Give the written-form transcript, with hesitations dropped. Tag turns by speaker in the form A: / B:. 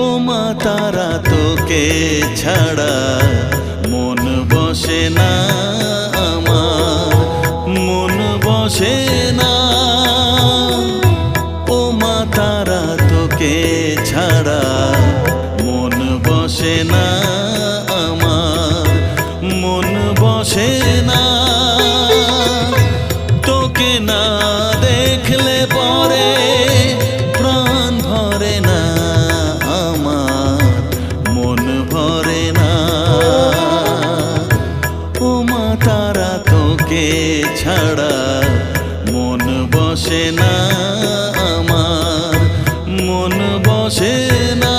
A: ও মা তারা তোকে ছাড়া মন বসে না আমার, মন বসে না। ও মা তারা তোকে ছাড়া মন বসে না আমার, মন বসে না। তোকে না দেখলে পরে প্রাণ ভরে না আমার, মন ভরে না। ও মা তারা তোকে ছাড়া মন বসে না আমার, মন বসে না।